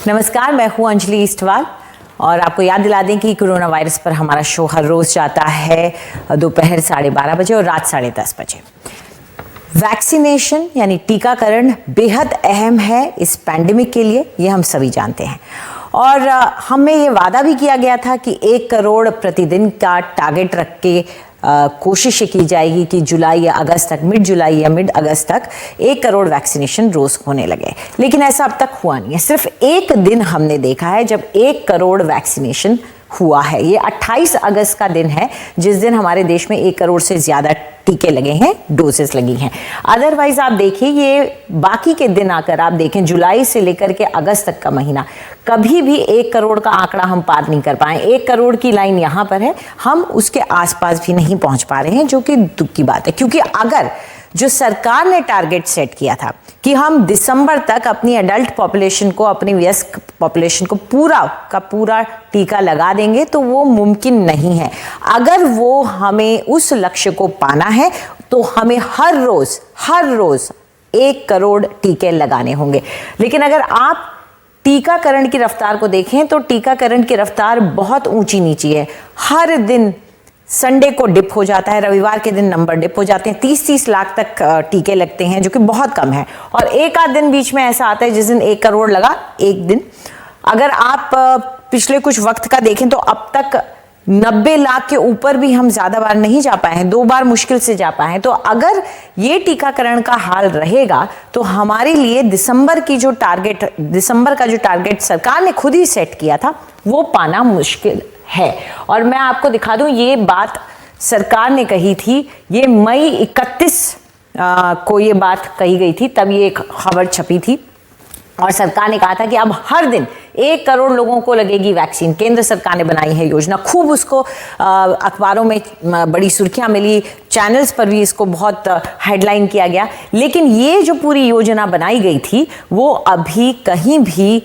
नमस्कार, मैं हूं अंजलि ईस्टवाल और आपको याद दिला दें कि कोरोना वायरस पर हमारा शो हर रोज जाता है दोपहर 12:30 बजे और रात 10:30 बजे। वैक्सीनेशन यानी टीकाकरण बेहद अहम है इस पैंडेमिक के लिए, ये हम सभी जानते हैं और हमें ये वादा भी किया गया था कि 1 करोड़ प्रतिदिन का टारगेट रख के कोशिश की जाएगी कि जुलाई या अगस्त तक, मिड जुलाई या मिड अगस्त तक 1 करोड़ वैक्सीनेशन रोज होने लगे, लेकिन ऐसा अब तक हुआ नहीं है। सिर्फ एक दिन हमने देखा है जब 1 करोड़ वैक्सीनेशन हुआ है। ये 28 अगस्त का दिन है जिस दिन हमारे देश में 1 करोड़ से ज्यादा टीके लगे हैं, डोजेस लगी हैं। अदरवाइज आप देखिए, ये बाकी के दिन आकर आप देखें, जुलाई से लेकर के अगस्त तक का महीना कभी भी 1 करोड़ का आंकड़ा हम पार नहीं कर पाए। 1 करोड़ की लाइन यहां पर है, हम उसके आसपास भी नहीं पहुंच पा रहे हैं, जो कि दुख की बात है। क्योंकि अगर जो सरकार ने टारगेट सेट किया था कि हम दिसंबर तक अपनी एडल्ट पॉपुलेशन को, अपनी वयस्क पॉपुलेशन को पूरा का पूरा टीका लगा देंगे, तो वो मुमकिन नहीं है। अगर वो हमें उस लक्ष्य को पाना है तो हमें हर रोज 1 करोड़ टीके लगाने होंगे। लेकिन अगर आप टीकाकरण की रफ्तार को देखें तो टीकाकरण की रफ्तार बहुत ऊंची नीची है। हर दिन संडे को डिप हो जाता है, रविवार के दिन नंबर डिप हो जाते हैं, 30-30 लाख तक टीके लगते हैं, जो कि बहुत कम है। और एक आध दिन बीच में ऐसा आता है जिस दिन 1 करोड़ लगा, एक दिन। अगर आप पिछले कुछ वक्त का देखें तो अब तक 90 लाख के ऊपर भी हम ज्यादा बार नहीं जा पाए हैं, 2 बार मुश्किल से जा पाए हैं। तो अगर ये टीकाकरण का हाल रहेगा तो हमारे लिए दिसंबर का जो टारगेट सरकार ने खुद ही सेट किया था, वो पाना मुश्किल है। और मैं आपको दिखा दूं, ये बात सरकार ने कही थी, ये मई 31 को ये बात कही गई थी, तब ये एक खबर छपी थी और सरकार ने कहा था कि अब हर दिन 1 करोड़ लोगों को लगेगी वैक्सीन। केंद्र सरकार ने बनाई है योजना, खूब उसको अखबारों में बड़ी सुर्खियां मिली, चैनल्स पर भी इसको बहुत हेडलाइन किया गया। लेकिन ये जो पूरी योजना बनाई गई थी वो अभी कहीं भी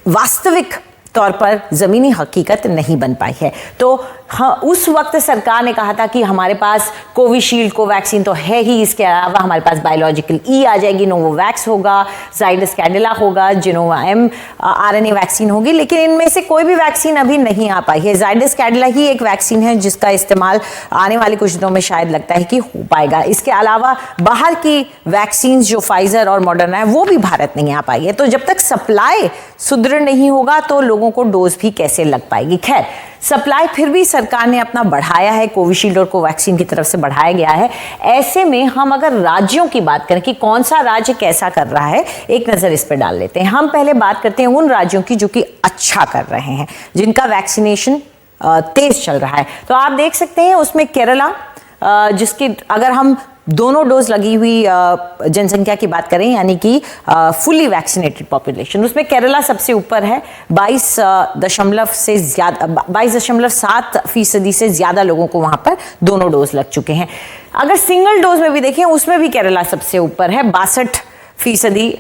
वास्तविक तौर पर जमीनी हकीकत नहीं बन पाई है। तो हाँ, उस वक्त सरकार ने कहा था कि हमारे पास कोविशील्ड को वैक्सीन तो है ही, इसके अलावा हमारे पास बायोलॉजिकल आ जाएगी, नोवोवैक्स होगा, जाइडस कैडिला होगा, जिनोवा mRNA वैक्सीन होगी। लेकिन इनमें से कोई भी वैक्सीन अभी नहीं आ पाई है। जाइडस कैडिला ही एक वैक्सीन है जिसका इस्तेमाल आने वाले कुछ दिनों में शायद लगता है कि हो पाएगा। इसके अलावा बाहर की वैक्सीन जो फाइजर और मॉडर्ना है वो भी भारत नहीं आ पाई है। तो जब तक सप्लाई सुदृढ़ नहीं होगा तो लोगों को डोज भी कैसे लग पाएगी। खैर, सप्लाई फिर भी सरकार ने अपना बढ़ाया है, कोविशील्ड और कोवैक्सीन की तरफ से बढ़ाया गया है। ऐसे में हम अगर राज्यों की बात करें कि कौन सा राज्य कैसा कर रहा है, एक नजर इस पर डाल लेते हैं। हम पहले बात करते हैं उन राज्यों की जो कि अच्छा कर रहे हैं, जिनका वैक्सीनेशन तेज चल रहा है। तो आप देख सकते हैं उसमें केरला, जिसकी अगर हम दोनों डोज लगी हुई जनसंख्या की बात करें, यानी कि फुली वैक्सीनेटेड पॉपुलेशन, उसमें केरला सबसे ऊपर है। 22.7% से ज्यादा लोगों को वहां पर दोनों डोज लग चुके हैं। अगर सिंगल डोज में भी देखें, उसमें भी केरला सबसे ऊपर है, 62%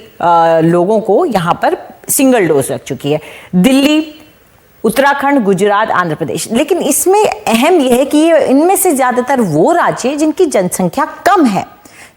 लोगों को यहां पर सिंगल डोज लग चुकी है। दिल्ली, उत्तराखंड, गुजरात, आंध्र प्रदेश। लेकिन इसमें अहम यह है कि इनमें से ज्यादातर वो राज्य जिनकी जनसंख्या कम है,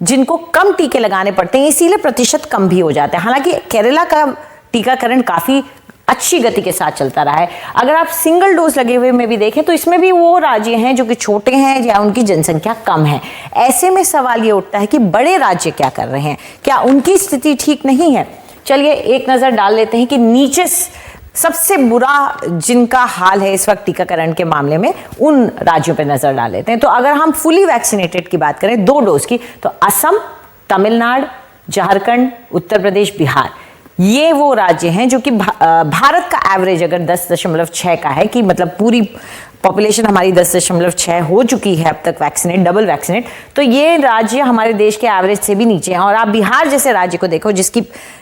जिनको कम टीके लगाने पड़ते हैं, इसीलिए प्रतिशत कम भी हो जाता है। हालांकि केरला का टीकाकरण काफी अच्छी गति के साथ चलता रहा है। अगर आप सिंगल डोज लगे हुए में भी देखें तो इसमें भी वो राज्य हैं जो कि छोटे हैं या उनकी जनसंख्या कम है। ऐसे में सवाल ये उठता है कि बड़े राज्य क्या कर रहे हैं, क्या उनकी स्थिति ठीक नहीं है? चलिए एक नजर डाल लेते हैं कि नीचे सबसे बुरा जिनका हाल है इस वक्त टीकाकरण के मामले में, उन राज्यों पर नजर डाल लेते हैं। तो अगर हम फुली वैक्सीनेटेड की बात करें 2 डोज की, तो असम, तमिलनाडु, झारखंड, उत्तर प्रदेश, बिहार, ये वो राज्य हैं जो कि भारत का एवरेज अगर 10.6 का है, कि मतलब पूरी पॉपुलेशन हमारी 10.6 हो चुकी है अब तक वैक्सीनेट, डबल वैक्सीनेट, तो ये राज्य हमारे देश के एवरेज से भी नीचे हैं। और आप बिहार जैसे राज्य को देखो जिसकी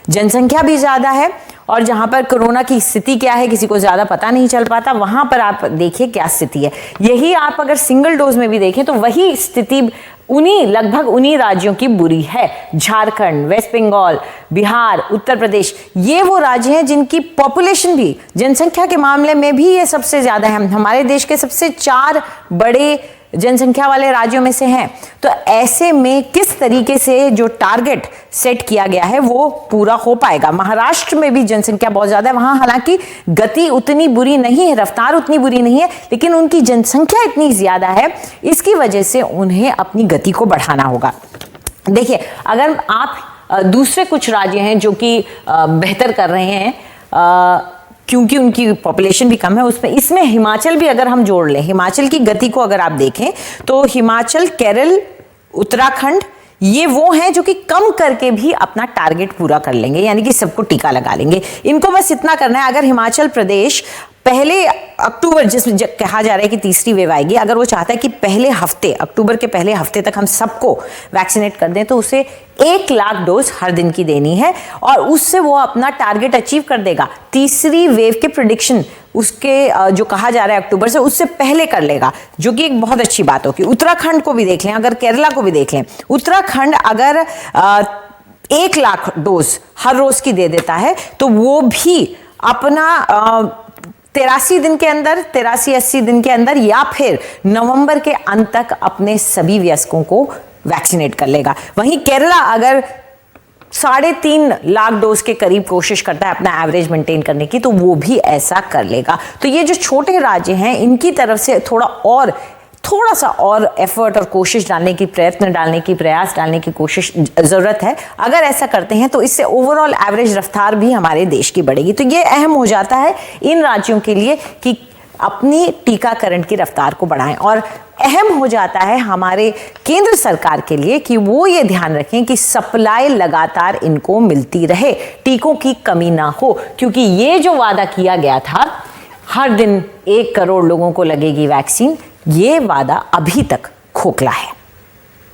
जनसंख्या भी ज्यादा है और जहां पर कोरोना की स्थिति क्या है किसी को ज्यादा पता नहीं चल पाता, वहां पर आप देखिए क्या स्थिति है। यही आप अगर सिंगल डोज में भी देखें तो वही स्थिति लगभग उन्हीं राज्यों की बुरी है। झारखंड, वेस्ट बंगाल, बिहार, उत्तर प्रदेश, ये वो राज्य हैं जिनकी पॉपुलेशन भी जनसंख्या के मामले में भी ये सबसे ज्यादा है। हमारे देश के सबसे 4 बड़े जनसंख्या वाले राज्यों में से हैं। तो ऐसे में किस तरीके से जो टारगेट सेट किया गया है वो पूरा हो पाएगा। महाराष्ट्र में भी जनसंख्या बहुत ज्यादा है, वहां हालांकि गति उतनी बुरी नहीं है, रफ्तार उतनी बुरी नहीं है, लेकिन उनकी जनसंख्या इतनी ज्यादा है, इसकी वजह से उन्हें अपनी गति को बढ़ाना होगा। देखिए, अगर आप दूसरे कुछ राज्य हैं जो कि बेहतर कर रहे हैं क्योंकि उनकी पॉपुलेशन भी कम है, उसमें इसमें हिमाचल भी अगर हम जोड़ लें, हिमाचल की गति को अगर आप देखें तो हिमाचल, केरल, उत्तराखंड ये वो हैं जो कि कम करके भी अपना टारगेट पूरा कर लेंगे, यानी कि सबको टीका लगा लेंगे। इनको बस इतना करना है, अगर हिमाचल प्रदेश पहले अक्टूबर, जिसमें कहा जा रहा है कि तीसरी वेव आएगी, अगर वो चाहता है कि पहले हफ्ते, अक्टूबर के पहले हफ्ते तक हम सबको वैक्सीनेट कर दें, तो उसे 1 लाख डोज हर दिन की देनी है और उससे वो अपना टारगेट अचीव कर देगा। तीसरी वेव के प्रेडिक्शन उसके जो कहा जा रहा है अक्टूबर से, उससे पहले कर लेगा, जो कि एक बहुत अच्छी बात होगी। उत्तराखंड को भी देख लें, अगर केरला को भी देख लें, उत्तराखंड अगर 1 लाख डोज हर रोज की दे देता है तो वो भी अपना 83 दिन के अंदर, 83-80 दिन के अंदर या फिर नवंबर के अंत तक अपने सभी वयस्कों को वैक्सीनेट कर लेगा। वहीं केरला अगर 3.5 लाख डोज के करीब कोशिश करता है अपना एवरेज मेंटेन करने की, तो वो भी ऐसा कर लेगा। तो ये जो छोटे राज्य हैं, इनकी तरफ से थोड़ा सा और एफर्ट और कोशिश डालने की, प्रयास डालने की कोशिश जरूरत है। अगर ऐसा करते हैं तो इससे ओवरऑल एवरेज रफ्तार भी हमारे देश की बढ़ेगी। तो ये अहम हो जाता है इन राज्यों के लिए कि अपनी टीकाकरण की रफ्तार को बढ़ाएं, और अहम हो जाता है हमारे केंद्र सरकार के लिए कि वो ये ध्यान रखें कि सप्लाई लगातार इनको मिलती रहे, टीकों की कमी ना हो, क्योंकि ये जो वादा किया गया था हर दिन 1 करोड़ लोगों को लगेगी वैक्सीन, ये वादा अभी तक खोखला है।